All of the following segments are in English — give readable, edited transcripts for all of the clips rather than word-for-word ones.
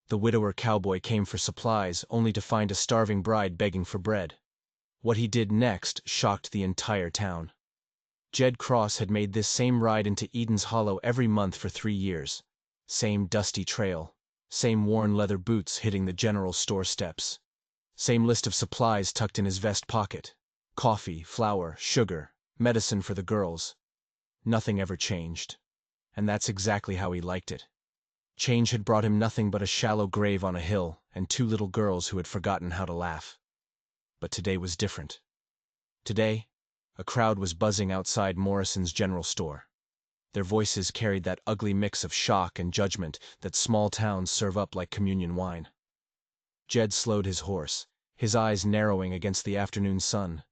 The widower Cowboy came for supplies, only to find a starving bride begging for bread. What he did next shocked the entire town. Jed Cross had made this same ride into Eden's Hollow every month for 3 years. Same dusty trail. Same worn leather boots hitting the general store steps. Same list of supplies tucked in his vest pocket. Coffee, flour, sugar, medicine for the girls. Nothing ever changed. And that's exactly how he liked it. Change had brought him nothing but a shallow grave on a hill and 2 little girls who had forgotten how to laugh. But today was different. Today, a crowd was buzzing outside Morrison's general store. Their voices carried that ugly mix of shock and judgment that small towns serve up like communion wine. Jed slowed his horse, his eyes narrowing against the afternoon sun.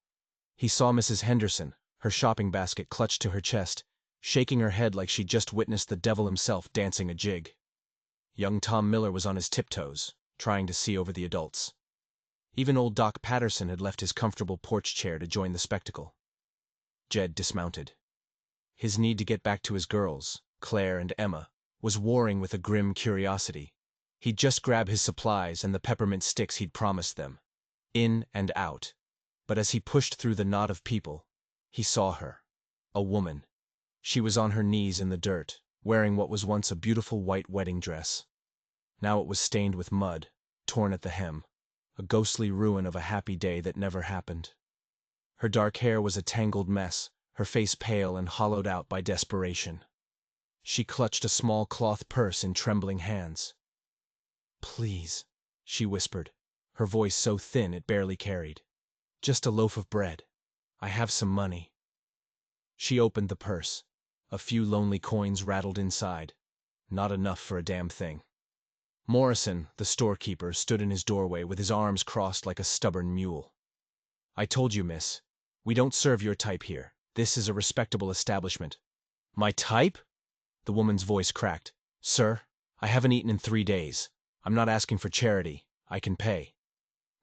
He saw Mrs. Henderson, her shopping basket clutched to her chest, shaking her head like she'd just witnessed the devil himself dancing a jig. Young Tom Miller was on his tiptoes, trying to see over the adults. Even old Doc Patterson had left his comfortable porch chair to join the spectacle. Jed dismounted. His need to get back to his girls, Claire and Emma, was warring with a grim curiosity. He'd just grab his supplies and the peppermint sticks he'd promised them. In and out. But as he pushed through the knot of people, he saw her. A woman. She was on her knees in the dirt, wearing what was once a beautiful white wedding dress. Now it was stained with mud, torn at the hem, a ghostly ruin of a happy day that never happened. Her dark hair was a tangled mess, her face pale and hollowed out by desperation. She clutched a small cloth purse in trembling hands. "Please," she whispered, her voice so thin it barely carried. "Just a loaf of bread. I have some money." She opened the purse. A few lonely coins rattled inside. Not enough for a damn thing. Morrison, the storekeeper, stood in his doorway with his arms crossed like a stubborn mule. "I told you, miss. We don't serve your type here. This is a respectable establishment." "My type?" The woman's voice cracked. "Sir, I haven't eaten in 3 days. I'm not asking for charity. I can pay."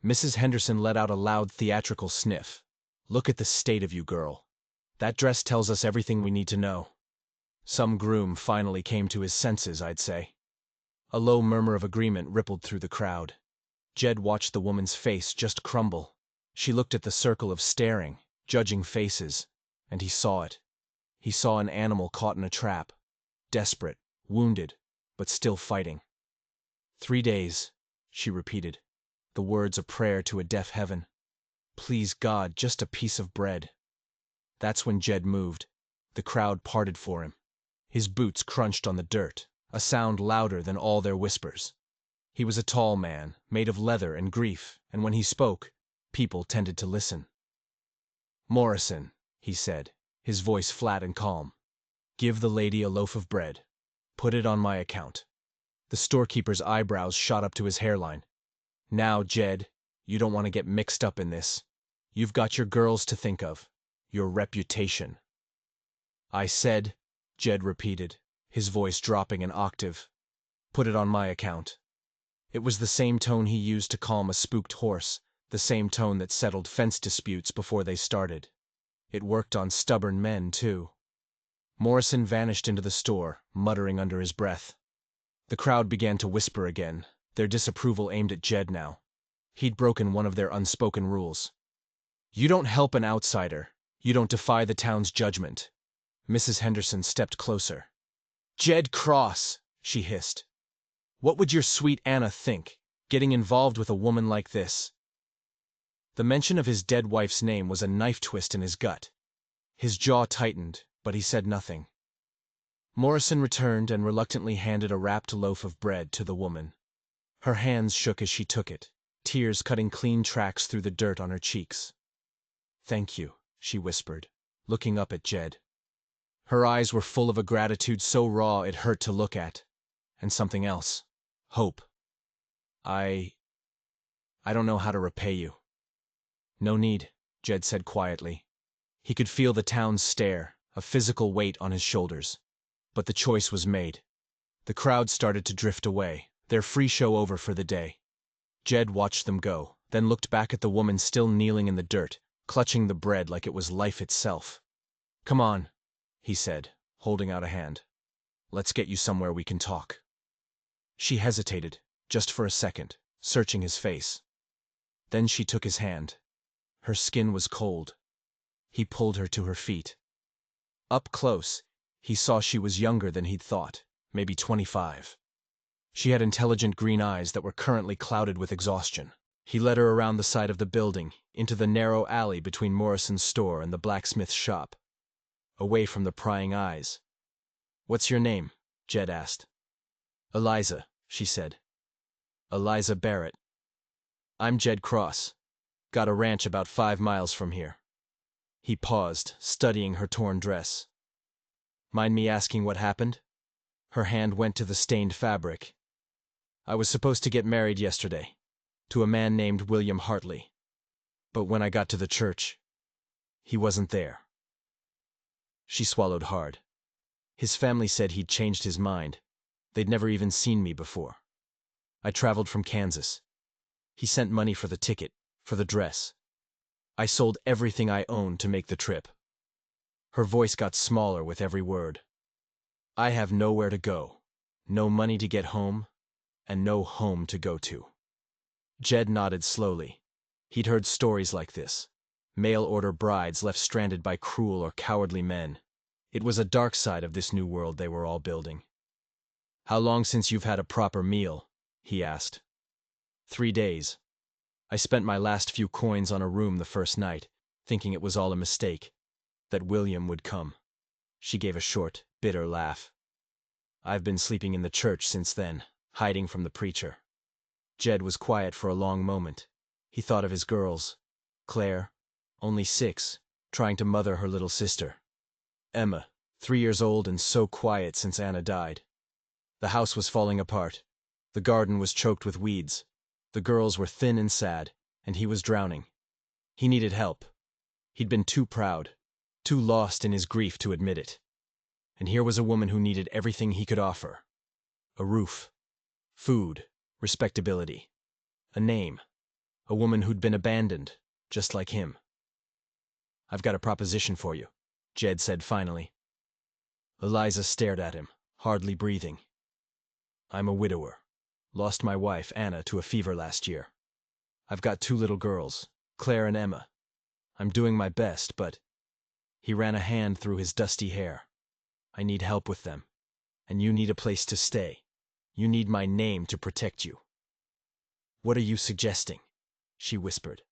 Mrs. Henderson let out a loud theatrical sniff. "Look at the state of you, girl. That dress tells us everything we need to know." Some groom finally came to his senses, I'd say. A low murmur of agreement rippled through the crowd. Jed watched the woman's face just crumble. She looked at the circle of staring, judging faces, and he saw it. He saw an animal caught in a trap. Desperate, wounded, but still fighting. 3 days, she repeated, the words a prayer to a deaf heaven. Please God, just a piece of bread. That's when Jed moved. The crowd parted for him. His boots crunched on the dirt, a sound louder than all their whispers. He was a tall man, made of leather and grief, and when he spoke, people tended to listen. "Morrison," he said, his voice flat and calm. "Give the lady a loaf of bread. Put it on my account." The storekeeper's eyebrows shot up to his hairline. "Now, Jed, you don't want to get mixed up in this. You've got your girls to think of. Your reputation." "I said," Jed repeated, his voice dropping an octave, "put it on my account." It was the same tone he used to calm a spooked horse, the same tone that settled fence disputes before they started. It worked on stubborn men, too. Morrison vanished into the store, muttering under his breath. The crowd began to whisper again, their disapproval aimed at Jed now. He'd broken one of their unspoken rules. "You don't help an outsider. You don't defy the town's judgment." Mrs. Henderson stepped closer. "Jed Cross," she hissed. "What would your sweet Anna think, getting involved with a woman like this?" The mention of his dead wife's name was a knife twist in his gut. His jaw tightened, but he said nothing. Morrison returned and reluctantly handed a wrapped loaf of bread to the woman. Her hands shook as she took it, tears cutting clean tracks through the dirt on her cheeks. "Thank you," she whispered, looking up at Jed. Her eyes were full of a gratitude so raw it hurt to look at. And something else. Hope. I don't know how to repay you." "No need," Jed said quietly. He could feel the town's stare, a physical weight on his shoulders. But the choice was made. The crowd started to drift away, their free show over for the day. Jed watched them go, then looked back at the woman still kneeling in the dirt, clutching the bread like it was life itself. "Come on," he said, holding out a hand. "Let's get you somewhere we can talk." She hesitated, just for a second, searching his face. Then she took his hand. Her skin was cold. He pulled her to her feet. Up close, he saw she was younger than he'd thought, maybe 25. She had intelligent green eyes that were currently clouded with exhaustion. He led her around the side of the building, into the narrow alley between Morrison's store and the blacksmith's shop, away from the prying eyes. "What's your name?" Jed asked. "Eliza," she said. "Eliza Barrett. I'm Jed Cross. Got a ranch about 5 miles from here." He paused, studying her torn dress. "Mind me asking what happened?" Her hand went to the stained fabric. "I was supposed to get married yesterday, to a man named William Hartley. But when I got to the church, he wasn't there." She swallowed hard. "His family said he'd changed his mind. They'd never even seen me before. I traveled from Kansas. He sent money for the ticket, for the dress. I sold everything I owned to make the trip." Her voice got smaller with every word. "I have nowhere to go, no money to get home, and no home to go to." Jed nodded slowly. He'd heard stories like this. Mail-order brides left stranded by cruel or cowardly men. It was a dark side of this new world they were all building. "How long since you've had a proper meal?" he asked. 3 days. I spent my last few coins on a room the first night, thinking it was all a mistake, that William would come." She gave a short, bitter laugh. "I've been sleeping in the church since then, hiding from the preacher." Jed was quiet for a long moment. He thought of his girls. Claire, only 6, trying to mother her little sister. Emma, 3 years old and so quiet since Anna died. The house was falling apart. The garden was choked with weeds. The girls were thin and sad, and he was drowning. He needed help. He'd been too proud, too lost in his grief to admit it. And here was a woman who needed everything he could offer. A roof, food, respectability, a name, a woman who'd been abandoned, just like him. "I've got a proposition for you," Jed said finally. Eliza stared at him, hardly breathing. "I'm a widower. Lost my wife, Anna, to a fever last year. I've got 2 little girls, Claire and Emma. I'm doing my best, but—" He ran a hand through his dusty hair. "I need help with them, and you need a place to stay. You need my name to protect you." "What are you suggesting?" she whispered.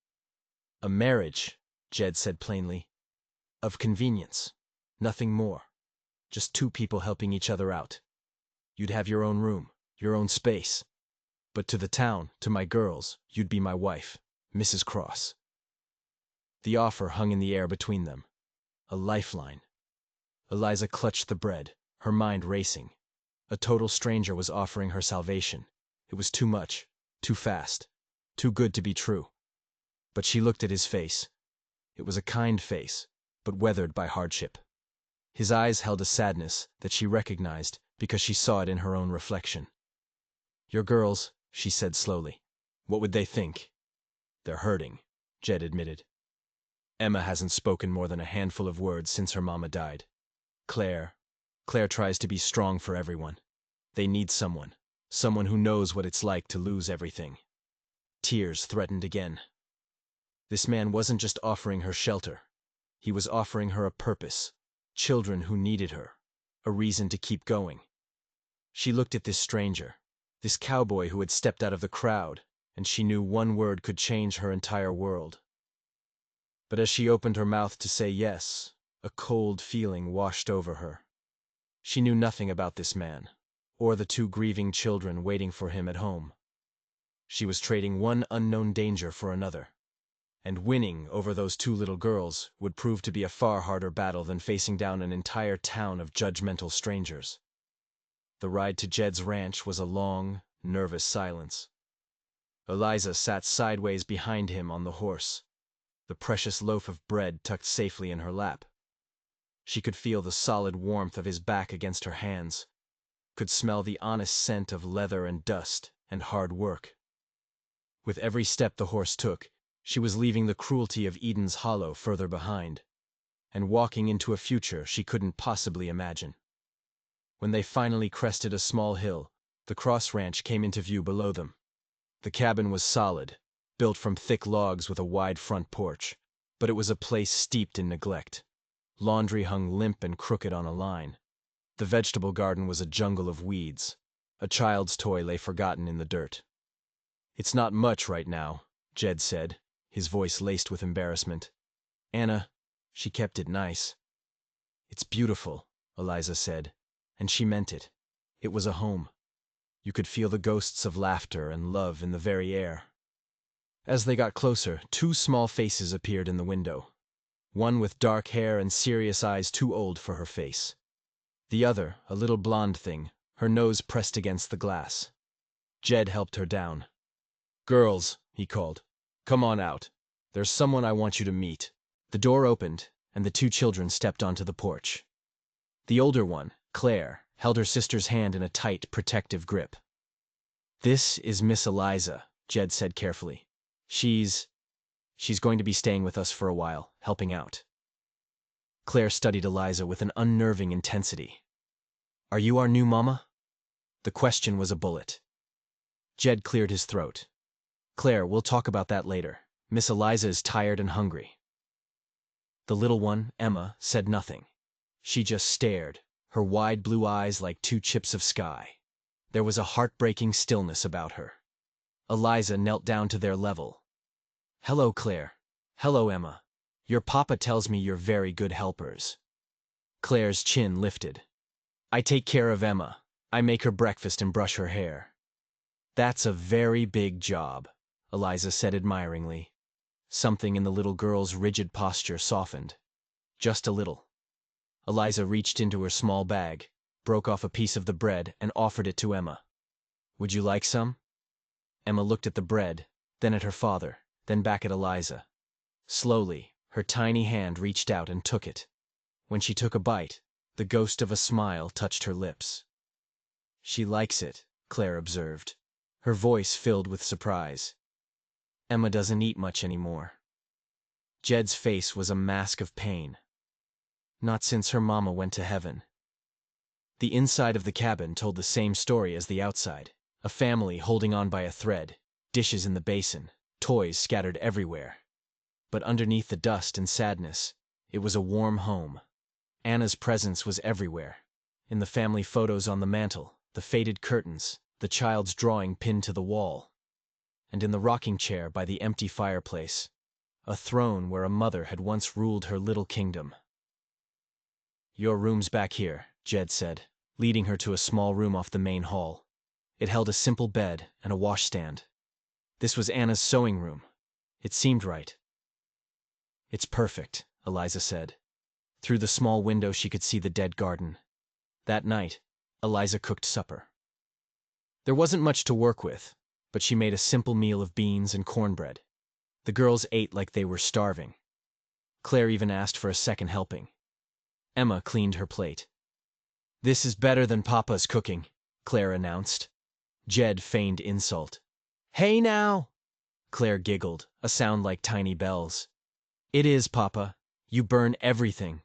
"A marriage," Jed said plainly. "Of convenience. Nothing more. Just 2 people helping each other out. You'd have your own room, your own space. But to the town, to my girls, you'd be my wife, Mrs. Cross." The offer hung in the air between them. A lifeline. Eliza clutched the bread, her mind racing. A total stranger was offering her salvation. It was too much, too fast, too good to be true. But she looked at his face. It was a kind face, but weathered by hardship. His eyes held a sadness that she recognized because she saw it in her own reflection. "Your girls," she said slowly. "What would they think?" "They're hurting," Jed admitted. "Emma hasn't spoken more than a handful of words since her mama died. Claire tries to be strong for everyone. They need someone who knows what it's like to lose everything." Tears threatened again. This man wasn't just offering her shelter. He was offering her a purpose, children who needed her, a reason to keep going. She looked at this stranger, this cowboy who had stepped out of the crowd, and she knew one word could change her entire world. But as she opened her mouth to say yes, a cold feeling washed over her. She knew nothing about this man, or the 2 grieving children waiting for him at home. She was trading one unknown danger for another, and winning over those 2 little girls would prove to be a far harder battle than facing down an entire town of judgmental strangers. The ride to Jed's ranch was a long, nervous silence. Eliza sat sideways behind him on the horse, the precious loaf of bread tucked safely in her lap. She could feel the solid warmth of his back against her hands, could smell the honest scent of leather and dust and hard work. With every step the horse took, she was leaving the cruelty of Eden's Hollow further behind, and walking into a future she couldn't possibly imagine. When they finally crested a small hill, The Cross Ranch came into view below them. The cabin was solid, built from thick logs with a wide front porch, but it was a place steeped in neglect. Laundry hung limp and crooked on a line. The vegetable garden was a jungle of weeds. A child's toy lay forgotten in the dirt. "It's not much right now," Jed said, his voice laced with embarrassment. "Anna, she kept it nice." "It's beautiful," Eliza said, and she meant it. It was a home. You could feel the ghosts of laughter and love in the very air. As they got closer, two small faces appeared in the window. One with dark hair and serious eyes too old for her face. The other, a little blonde thing, her nose pressed against the glass. Jed helped her down. "Girls," he called, "come on out. There's someone I want you to meet." The door opened, and the two children stepped onto the porch. The older one, Claire, held her sister's hand in a tight, protective grip. "This is Miss Eliza," Jed said carefully. She's going to be staying with us for a while, helping out." Claire studied Eliza with an unnerving intensity. "Are you our new mama?" The question was a bullet. Jed cleared his throat. "Claire, we'll talk about that later. Miss Eliza is tired and hungry." The little one, Emma, said nothing. She just stared, her wide blue eyes like two chips of sky. There was a heartbreaking stillness about her. Eliza knelt down to their level. "Hello, Claire. Hello, Emma. Your papa tells me you're very good helpers." Claire's chin lifted. "I take care of Emma. I make her breakfast and brush her hair." "That's a very big job," Eliza said admiringly. Something in the little girl's rigid posture softened. Just a little. Eliza reached into her small bag, broke off a piece of the bread, and offered it to Emma. "Would you like some?" Emma looked at the bread, then at her father, then back at Eliza. Slowly, her tiny hand reached out and took it. When she took a bite, the ghost of a smile touched her lips. "She likes it," Claire observed, her voice filled with surprise. "Emma doesn't eat much anymore." Jed's face was a mask of pain. "Not since her mama went to heaven." The inside of the cabin told the same story as the outside. A family holding on by a thread, dishes in the basin, toys scattered everywhere. But underneath the dust and sadness, it was a warm home. Anna's presence was everywhere. In the family photos on the mantel, the faded curtains, the child's drawing pinned to the wall. And in the rocking chair by the empty fireplace, a throne where a mother had once ruled her little kingdom. "Your room's back here," Jed said, leading her to a small room off the main hall. It held a simple bed and a washstand. This was Anna's sewing room. It seemed right. "It's perfect," Eliza said. Through the small window she could see the dead garden. That night, Eliza cooked supper. There wasn't much to work with, but she made a simple meal of beans and cornbread. The girls ate like they were starving. Claire even asked for a second helping. Emma cleaned her plate. "This is better than Papa's cooking," Claire announced. Jed feigned insult. "Hey now!" Claire giggled, a sound like tiny bells. "It is, Papa. You burn everything."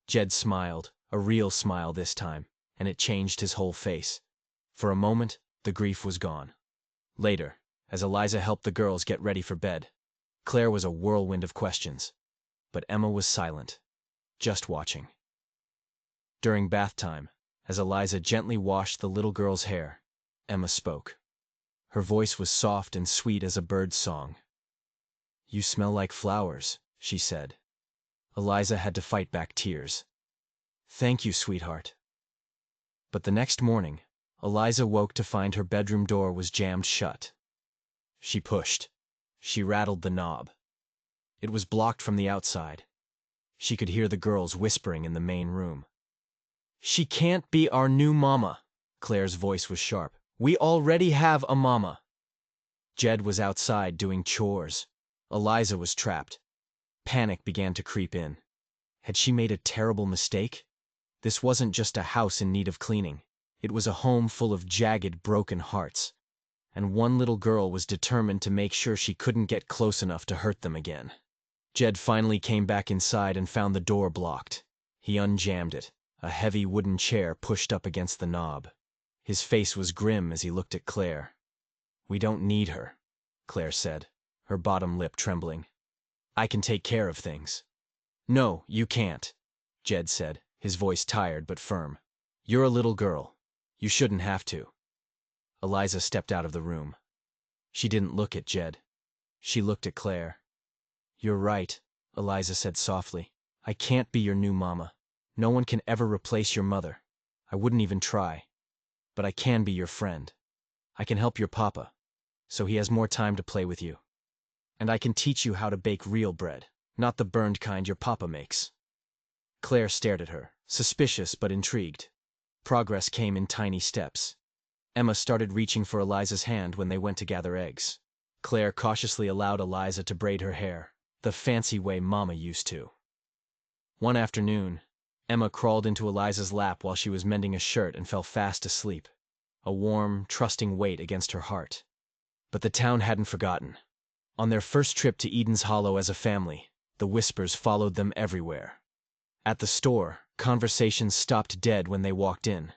Jed smiled, a real smile this time, and it changed his whole face. For a moment, the grief was gone. Later, as Eliza helped the girls get ready for bed, Claire was a whirlwind of questions. But Emma was silent, just watching. During bath time, as Eliza gently washed the little girl's hair, Emma spoke. Her voice was soft and sweet as a bird's song. "You smell like flowers," she said. Eliza had to fight back tears. "Thank you, sweetheart." But the next morning, Eliza woke to find her bedroom door was jammed shut. She pushed. She rattled the knob. It was blocked from the outside. She could hear the girls whispering in the main room. "She can't be our new mama." Claire's voice was sharp. "We already have a mama." Jed was outside doing chores. Eliza was trapped. Panic began to creep in. Had she made a terrible mistake? This wasn't just a house in need of cleaning. It was a home full of jagged, broken hearts. And one little girl was determined to make sure she couldn't get close enough to hurt them again. Jed finally came back inside and found the door blocked. He unjammed it, a heavy wooden chair pushed up against the knob. His face was grim as he looked at Claire. "We don't need her," Claire said, her bottom lip trembling. "I can take care of things." "No, you can't," Jed said, his voice tired but firm. "You're a little girl. You shouldn't have to." Eliza stepped out of the room. She didn't look at Jed. She looked at Claire. "You're right," Eliza said softly. "I can't be your new mama. No one can ever replace your mother. I wouldn't even try. But I can be your friend. I can help your papa, so he has more time to play with you. And I can teach you how to bake real bread, not the burned kind your papa makes." Claire stared at her, suspicious but intrigued. Progress came in tiny steps. Emma started reaching for Eliza's hand when they went to gather eggs. Claire cautiously allowed Eliza to braid her hair, the fancy way Mama used to. One afternoon, Emma crawled into Eliza's lap while she was mending a shirt and fell fast asleep, a warm, trusting weight against her heart. But the town hadn't forgotten. On their first trip to Eden's Hollow as a family, the whispers followed them everywhere. At the store, conversations stopped dead when they walked in.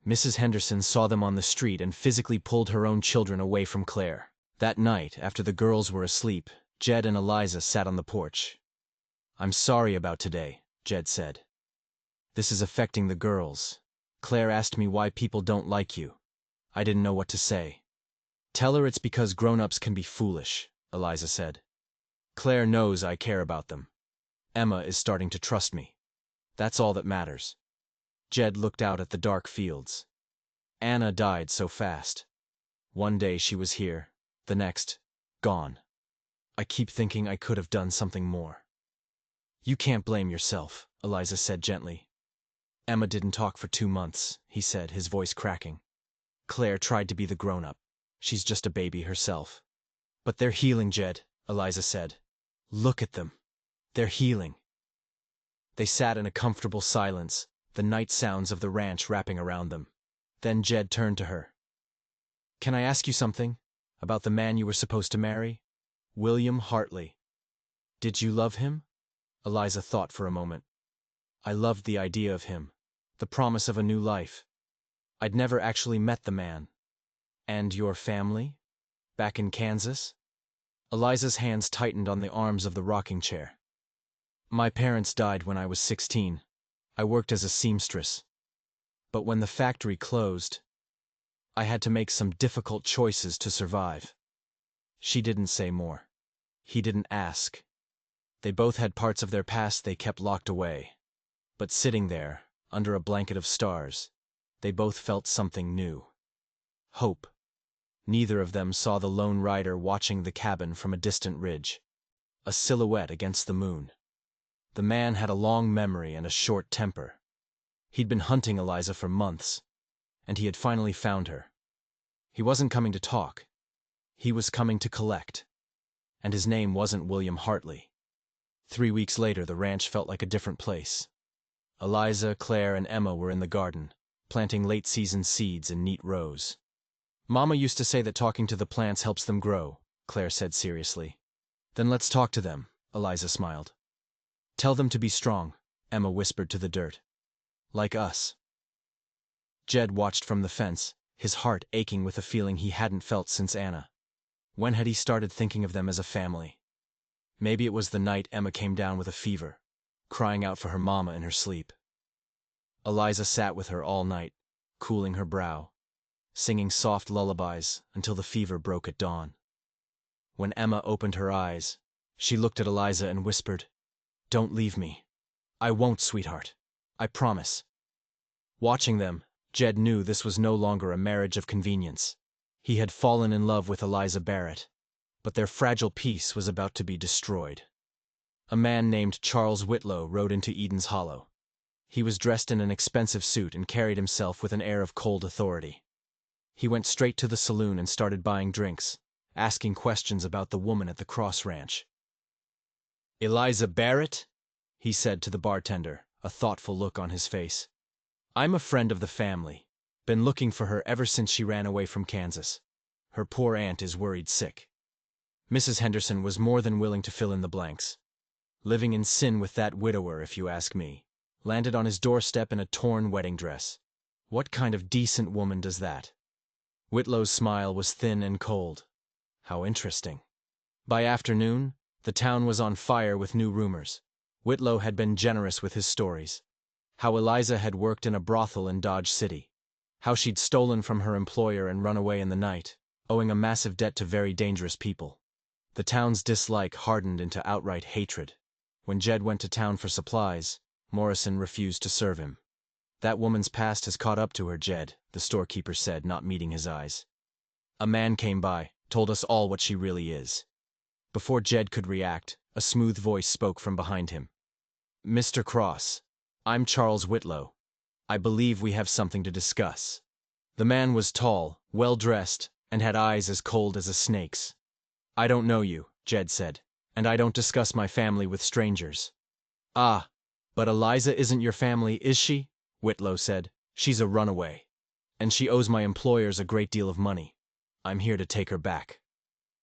Mrs. Henderson saw them on the street and physically pulled her own children away from Claire. That night, after the girls were asleep, Jed and Eliza sat on the porch. "I'm sorry about today," Jed said. "This is affecting the girls. Claire asked me why people don't like you. I didn't know what to say." "Tell her it's because grown-ups can be foolish," Eliza said. "Claire knows I care about them. Emma is starting to trust me. That's all that matters." Jed looked out at the dark fields. Anna died so fast. One day she was here, the next, gone. I keep thinking I could have done something more. "You can't blame yourself," Eliza said gently. "Emma didn't talk for 2 months," he said, his voice cracking. "Claire tried to be the grown-up. She's just a baby herself." "But they're healing, Jed," Eliza said. "Look at them. They're healing." They sat in a comfortable silence, the night sounds of the ranch wrapping around them. Then Jed turned to her. "Can I ask you something? About the man you were supposed to marry? William Hartley. Did you love him?" Eliza thought for a moment. "I loved the idea of him, the promise of a new life. I'd never actually met the man." "And your family? Back in Kansas?" Eliza's hands tightened on the arms of the rocking chair. "My parents died when I was 16. I worked as a seamstress. But when the factory closed, I had to make some difficult choices to survive." She didn't say more. He didn't ask. They both had parts of their past they kept locked away. But sitting there, under a blanket of stars, they both felt something new. Hope. Neither of them saw the lone rider watching the cabin from a distant ridge, a silhouette against the moon. The man had a long memory and a short temper. He'd been hunting Eliza for months, and he had finally found her. He wasn't coming to talk. He was coming to collect. And his name wasn't William Hartley. 3 weeks later, the ranch felt like a different place. Eliza, Claire, and Emma were in the garden, planting late-season seeds in neat rows. "Mama used to say that talking to the plants helps them grow," Claire said seriously. "Then let's talk to them," Eliza smiled. "Tell them to be strong," Emma whispered to the dirt. "Like us." Jed watched from the fence, his heart aching with a feeling he hadn't felt since Anna. When had he started thinking of them as a family? Maybe it was the night Emma came down with a fever, crying out for her mama in her sleep. Eliza sat with her all night, cooling her brow, singing soft lullabies until the fever broke at dawn. When Emma opened her eyes, she looked at Eliza and whispered, "Don't leave me." "I won't, sweetheart. I promise." Watching them, Jed knew this was no longer a marriage of convenience. He had fallen in love with Eliza Barrett, but their fragile peace was about to be destroyed. A man named Charles Whitlow rode into Eden's Hollow. He was dressed in an expensive suit and carried himself with an air of cold authority. He went straight to the saloon and started buying drinks, asking questions about the woman at the Cross Ranch. "Eliza Barrett?" he said to the bartender, a thoughtful look on his face. "I'm a friend of the family. Been looking for her ever since she ran away from Kansas. Her poor aunt is worried sick." Mrs. Henderson was more than willing to fill in the blanks. "Living in sin with that widower, if you ask me. Landed on his doorstep in a torn wedding dress. What kind of decent woman does that? Whitlow's smile was thin and cold. How interesting. By afternoon, the town was on fire with new rumors. Whitlow had been generous with his stories. How Eliza had worked in a brothel in Dodge City. How she'd stolen from her employer and run away in the night, owing a massive debt to very dangerous people. The town's dislike hardened into outright hatred. When Jed went to town for supplies, Morrison refused to serve him. "That woman's past has caught up to her, Jed," the storekeeper said, not meeting his eyes. "A man came by, told us all what she really is." Before Jed could react, a smooth voice spoke from behind him. "Mr. Cross, I'm Charles Whitlow. I believe we have something to discuss." The man was tall, well-dressed, and had eyes as cold as a snake's. "I don't know you," Jed said, "and I don't discuss my family with strangers." "Ah, but Eliza isn't your family, is she?" Whitlow said. "She's a runaway, and she owes my employers a great deal of money. I'm here to take her back.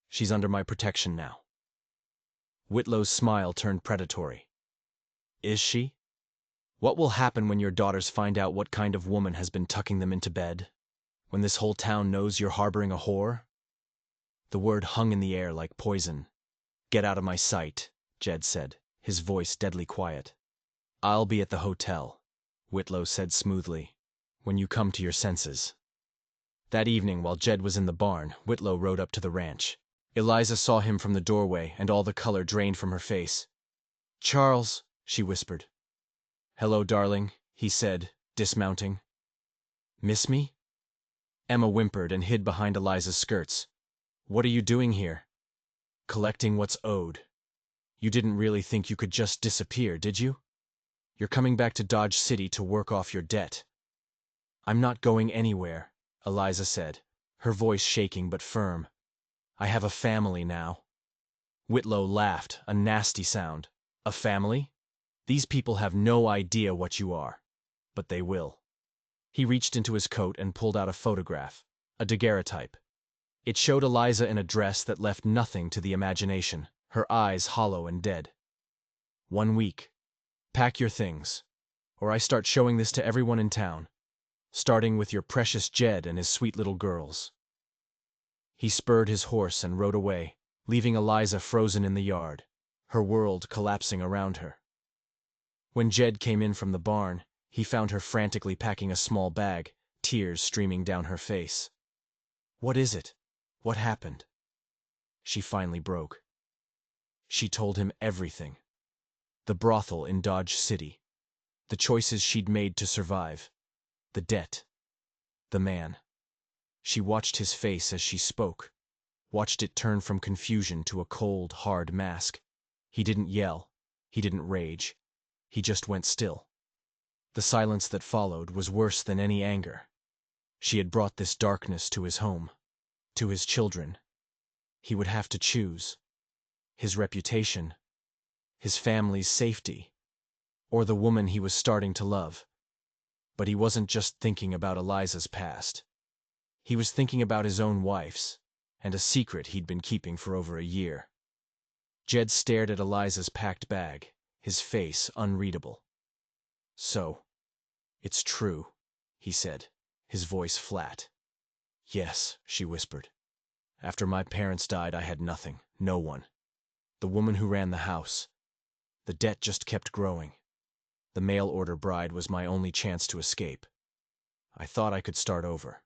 She's under my protection now." Whitlow's smile turned predatory. "Is she? What will happen when your daughters find out what kind of woman has been tucking them into bed? When this whole town knows you're harboring a whore?" The word hung in the air like poison. "Get out of my sight," Jed said, his voice deadly quiet. "I'll be at the hotel," Whitlow said smoothly, "when you come to your senses." That evening, while Jed was in the barn, Whitlow rode up to the ranch. Eliza saw him from the doorway, and all the color drained from her face. "Charles," she whispered. "Hello, darling," he said, dismounting. "Miss me?" Emma whimpered and hid behind Eliza's skirts. "What are you doing here?" "Collecting what's owed. You didn't really think you could just disappear, did you? You're coming back to Dodge City to work off your debt." "I'm not going anywhere," Eliza said, her voice shaking but firm. "I have a family now." Whitlow laughed, a nasty sound. "A family? These people have no idea what you are. But they will." He reached into his coat and pulled out a photograph, a daguerreotype. It showed Eliza in a dress that left nothing to the imagination, her eyes hollow and dead. "1 week. Pack your things, or I start showing this to everyone in town, starting with your precious Jed and his sweet little girls." He spurred his horse and rode away, leaving Eliza frozen in the yard, her world collapsing around her. When Jed came in from the barn, he found her frantically packing a small bag, tears streaming down her face. "What is it? What happened?" She finally broke. She told him everything. The brothel in Dodge City, the choices she'd made to survive, the debt, the man. She watched his face as she spoke, watched it turn from confusion to a cold, hard mask. He didn't yell, he didn't rage, he just went still. The silence that followed was worse than any anger. She had brought this darkness to his home, to his children. He would have to choose. His reputation, his family's safety, or the woman he was starting to love. But he wasn't just thinking about Eliza's past. He was thinking about his own wife's, and a secret he'd been keeping for over a year. Jed stared at Eliza's packed bag, his face unreadable. "So, it's true," he said, his voice flat. "Yes," she whispered. "After my parents died, I had nothing, no one. The woman who ran the house. The debt just kept growing. The mail-order bride was my only chance to escape. I thought I could start over."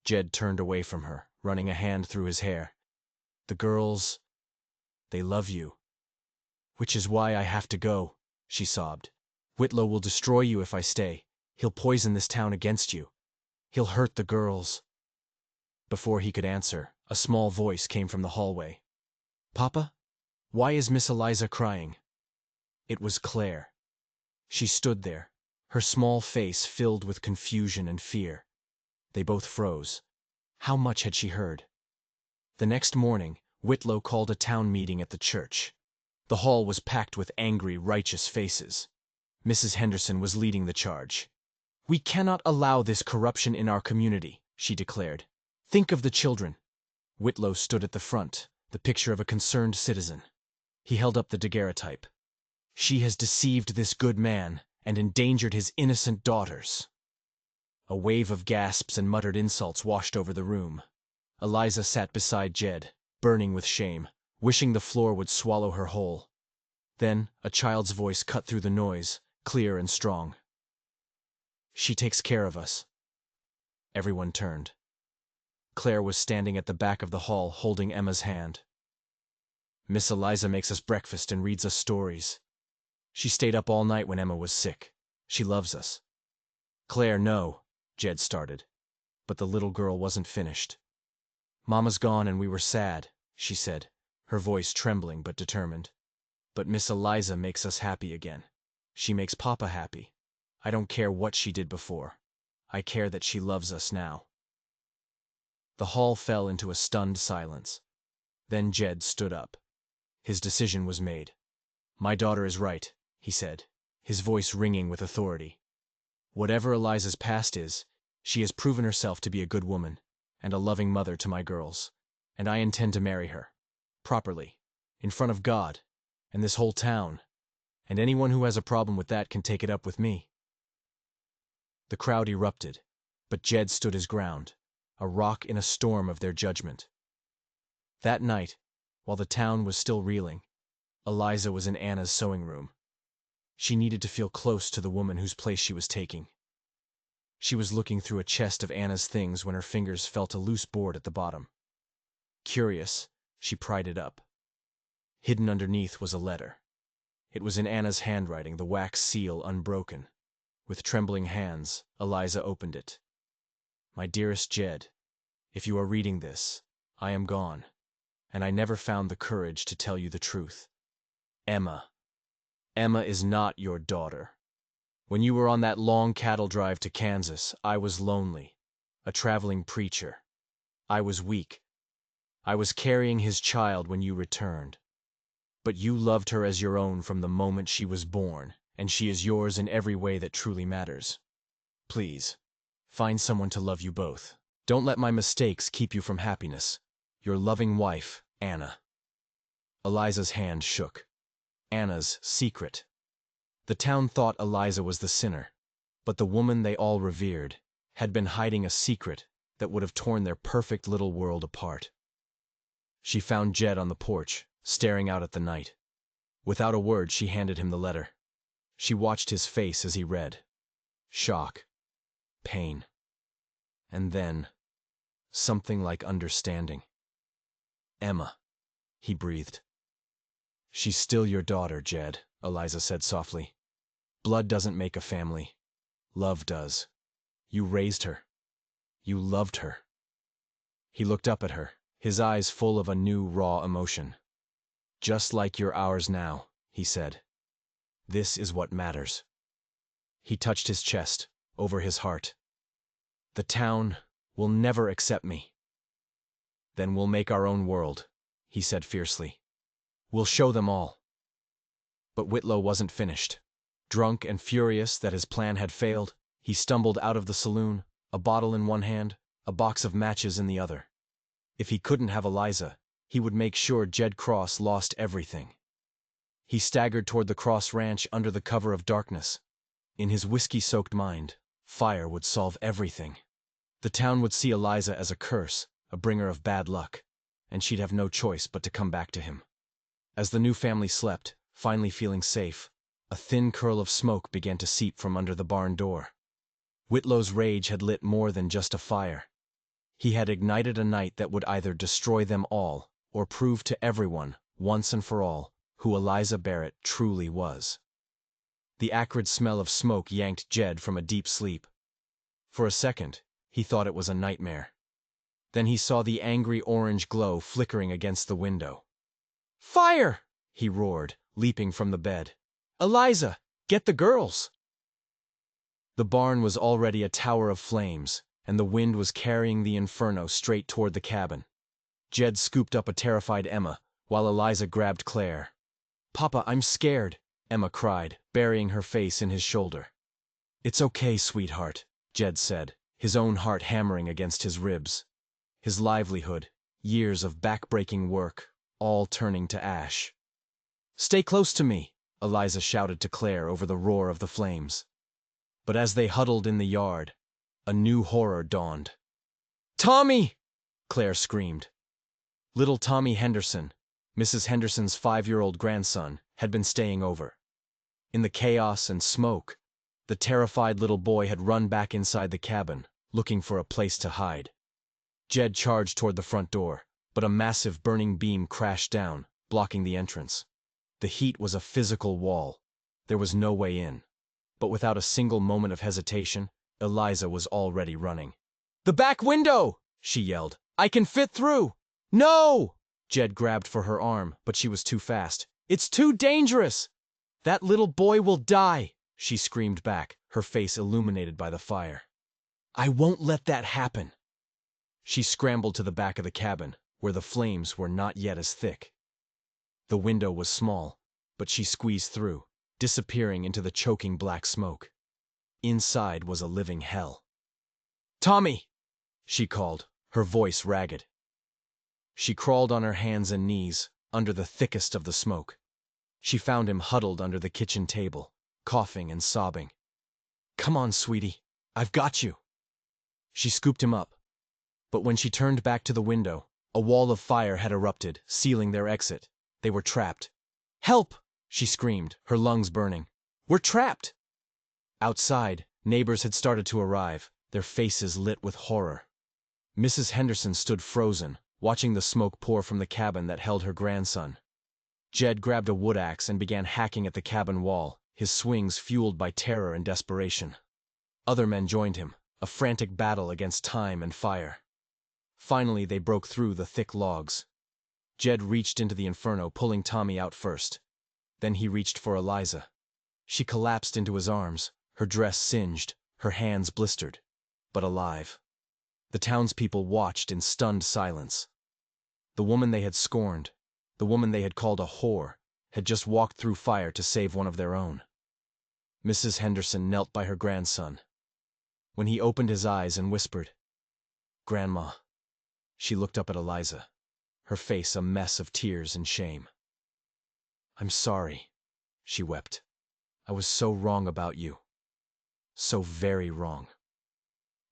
Jed turned away from her, running a hand through his hair. "The girls, they love you." "Which is why I have to go," she sobbed. "Whitlow will destroy you if I stay. He'll poison this town against you. He'll hurt the girls." Before he could answer, a small voice came from the hallway. "Papa? Why is Miss Eliza crying?" It was Claire. She stood there, her small face filled with confusion and fear. They both froze. How much had she heard? The next morning, Whitlow called a town meeting at the church. The hall was packed with angry, righteous faces. Mrs. Henderson was leading the charge. "We cannot allow this corruption in our community," she declared. "Think of the children." Whitlow stood at the front, the picture of a concerned citizen. He held up the daguerreotype. "She has deceived this good man and endangered his innocent daughters." A wave of gasps and muttered insults washed over the room. Eliza sat beside Jed, burning with shame, wishing the floor would swallow her whole. Then a child's voice cut through the noise, clear and strong. "She takes care of us." Everyone turned. Claire was standing at the back of the hall holding Emma's hand. "Miss Eliza makes us breakfast and reads us stories. She stayed up all night when Emma was sick. She loves us." "Claire, no," Jed started. But the little girl wasn't finished. "Mama's gone and we were sad," she said, her voice trembling but determined. "But Miss Eliza makes us happy again. She makes Papa happy. I don't care what she did before. I care that she loves us now." The hall fell into a stunned silence. Then Jed stood up. His decision was made. "My daughter is right," he said, his voice ringing with authority. "Whatever Eliza's past is, she has proven herself to be a good woman and a loving mother to my girls, and I intend to marry her. Properly. In front of God, and this whole town, and anyone who has a problem with that can take it up with me." The crowd erupted, but Jed stood his ground, a rock in a storm of their judgment. That night, while the town was still reeling, Eliza was in Anna's sewing room. She needed to feel close to the woman whose place she was taking. She was looking through a chest of Anna's things when her fingers felt a loose board at the bottom. Curious, she pried it up. Hidden underneath was a letter. It was in Anna's handwriting, the wax seal unbroken. With trembling hands, Eliza opened it. "My dearest Jed, if you are reading this, I am gone, and I never found the courage to tell you the truth. Emma is not your daughter. When you were on that long cattle drive to Kansas, I was lonely, a traveling preacher. I was weak. I was carrying his child when you returned. But you loved her as your own from the moment she was born, and she is yours in every way that truly matters. Please, find someone to love you both. Don't let my mistakes keep you from happiness. Your loving wife, Anna." Eliza's hand shook. Anna's secret. The town thought Eliza was the sinner, but the woman they all revered had been hiding a secret that would have torn their perfect little world apart. She found Jed on the porch, staring out at the night. Without a word, she handed him the letter. She watched his face as he read. Shock. Pain. And then, something like understanding. "Emma," he breathed. "She's still your daughter, Jed," Eliza said softly. "Blood doesn't make a family. Love does. You raised her. You loved her." He looked up at her, his eyes full of a new, raw emotion. "Just like you're ours now," he said. "This is what matters." He touched his chest, over his heart. "The town will never accept me." "Then we'll make our own world," he said fiercely. "We'll show them all." But Whitlow wasn't finished. Drunk and furious that his plan had failed, he stumbled out of the saloon, a bottle in one hand, a box of matches in the other. If he couldn't have Eliza, he would make sure Jed Cross lost everything. He staggered toward the Cross Ranch under the cover of darkness. In his whiskey-soaked mind, fire would solve everything. The town would see Eliza as a curse, a bringer of bad luck, and she'd have no choice but to come back to him. As the new family slept, finally feeling safe, a thin curl of smoke began to seep from under the barn door. Whitlow's rage had lit more than just a fire. He had ignited a night that would either destroy them all or prove to everyone, once and for all, who Eliza Barrett truly was. The acrid smell of smoke yanked Jed from a deep sleep. For a second, he thought it was a nightmare. Then he saw the angry orange glow flickering against the window. "Fire!" he roared, leaping from the bed. "Eliza, get the girls!" The barn was already a tower of flames, and the wind was carrying the inferno straight toward the cabin. Jed scooped up a terrified Emma, while Eliza grabbed Claire. "Papa, I'm scared," Emma cried, burying her face in his shoulder. "It's okay, sweetheart," Jed said, his own heart hammering against his ribs. His livelihood, years of back-breaking work, all turning to ash. "Stay close to me," Eliza shouted to Claire over the roar of the flames. But as they huddled in the yard, a new horror dawned. "Tommy!" Claire screamed. Little Tommy Henderson, Mrs. Henderson's 5-year-old grandson, had been staying over. In the chaos and smoke, the terrified little boy had run back inside the cabin, looking for a place to hide. Jed charged toward the front door, but a massive burning beam crashed down, blocking the entrance. The heat was a physical wall. There was no way in. But without a single moment of hesitation, Eliza was already running. "The back window!" she yelled. "I can fit through!" "No!" Jed grabbed for her arm, but she was too fast. "It's too dangerous!" "That little boy will die!" she screamed back, her face illuminated by the fire. "I won't let that happen!" She scrambled to the back of the cabin, where the flames were not yet as thick. The window was small, but she squeezed through, disappearing into the choking black smoke. Inside was a living hell. "Tommy!" she called, her voice ragged. She crawled on her hands and knees, under the thickest of the smoke. She found him huddled under the kitchen table, coughing and sobbing. "Come on, sweetie. I've got you." She scooped him up. But when she turned back to the window, a wall of fire had erupted, sealing their exit. They were trapped. "Help!" she screamed, her lungs burning. "We're trapped!" Outside, neighbors had started to arrive, their faces lit with horror. Mrs. Henderson stood frozen, watching the smoke pour from the cabin that held her grandson. Jed grabbed a wood axe and began hacking at the cabin wall, his swings fueled by terror and desperation. Other men joined him, a frantic battle against time and fire. Finally, they broke through the thick logs. Jed reached into the inferno, pulling Tommy out first. Then he reached for Eliza. She collapsed into his arms, her dress singed, her hands blistered, but alive. The townspeople watched in stunned silence. The woman they had scorned, the woman they had called a whore, had just walked through fire to save one of their own. Mrs. Henderson knelt by her grandson. When he opened his eyes and whispered, "Grandma," she looked up at Eliza, her face a mess of tears and shame. "I'm sorry," she wept. "I was so wrong about you. So very wrong."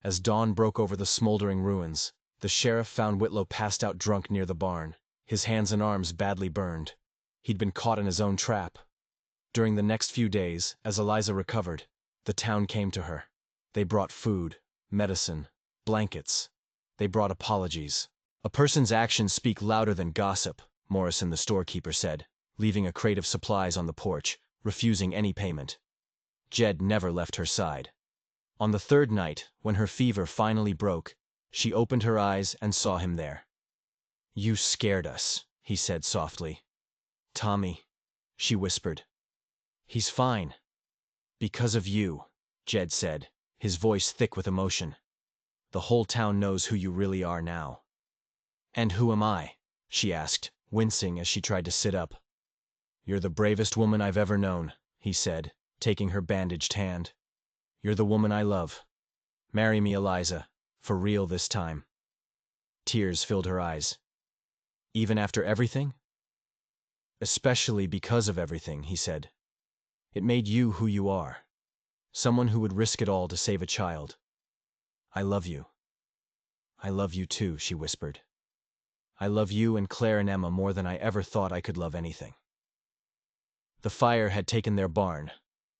As dawn broke over the smoldering ruins, the sheriff found Whitlow passed out drunk near the barn, his hands and arms badly burned. He'd been caught in his own trap. During the next few days, as Eliza recovered, the town came to her. They brought food, medicine, blankets. They brought apologies. "A person's actions speak louder than gossip," Morrison the storekeeper said, leaving a crate of supplies on the porch, refusing any payment. Jed never left her side. On the third night, when her fever finally broke, she opened her eyes and saw him there. "You scared us," he said softly. "Tommy," she whispered. "He's fine." "Because of you," Jed said, his voice thick with emotion. "The whole town knows who you really are now." "And who am I?" she asked, wincing as she tried to sit up. "You're the bravest woman I've ever known," he said, taking her bandaged hand. "You're the woman I love. Marry me, Eliza, for real this time." Tears filled her eyes. "Even after everything?" "Especially because of everything," he said. "It made you who you are. Someone who would risk it all to save a child. I love you." "I love you too," she whispered. "I love you and Claire and Emma more than I ever thought I could love anything." The fire had taken their barn,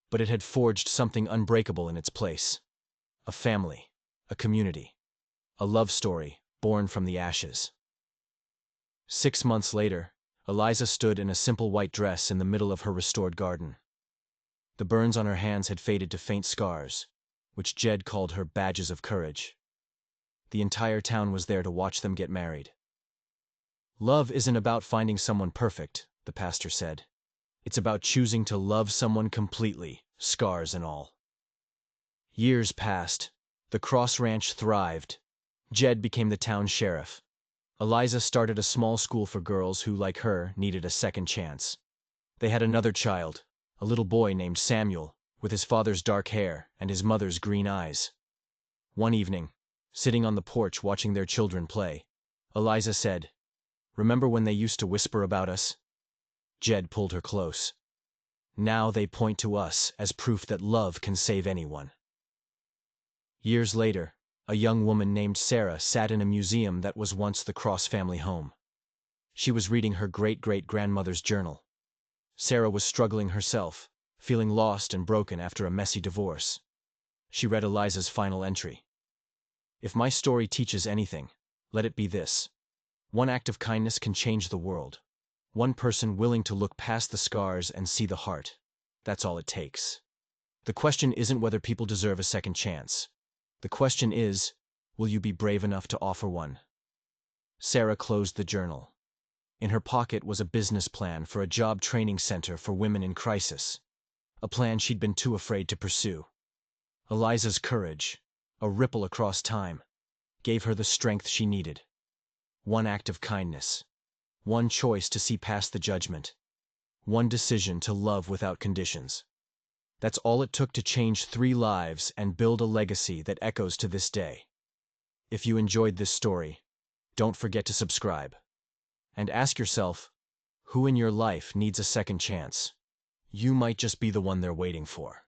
but it had forged something unbreakable in its place. A family, a community, a love story born from the ashes. 6 months later, Eliza stood in a simple white dress in the middle of her restored garden. The burns on her hands had faded to faint scars, which Jed called her badges of courage. The entire town was there to watch them get married. "Love isn't about finding someone perfect," the pastor said. "It's about choosing to love someone completely, scars and all." Years passed. The Cross Ranch thrived. Jed became the town sheriff. Eliza started a small school for girls who, like her, needed a second chance. They had another child, a little boy named Samuel, with his father's dark hair and his mother's green eyes. One evening, sitting on the porch watching their children play, Eliza said, "Remember when they used to whisper about us?" Jed pulled her close. "Now they point to us as proof that love can save anyone." Years later, a young woman named Sarah sat in a museum that was once the Cross family home. She was reading her great-great-grandmother's journal. Sarah was struggling herself, feeling lost and broken after a messy divorce. She read Eliza's final entry. "If my story teaches anything, let it be this. One act of kindness can change the world. One person willing to look past the scars and see the heart. That's all it takes." The question isn't whether people deserve a second chance. The question is, will you be brave enough to offer one? Sarah closed the journal. In her pocket was a business plan for a job training center for women in crisis. A plan she'd been too afraid to pursue. Eliza's courage, a ripple across time, gave her the strength she needed. One act of kindness. One choice to see past the judgment. One decision to love without conditions. That's all it took to change 3 lives and build a legacy that echoes to this day. If you enjoyed this story, don't forget to subscribe. And ask yourself, who in your life needs a second chance? You might just be the one they're waiting for.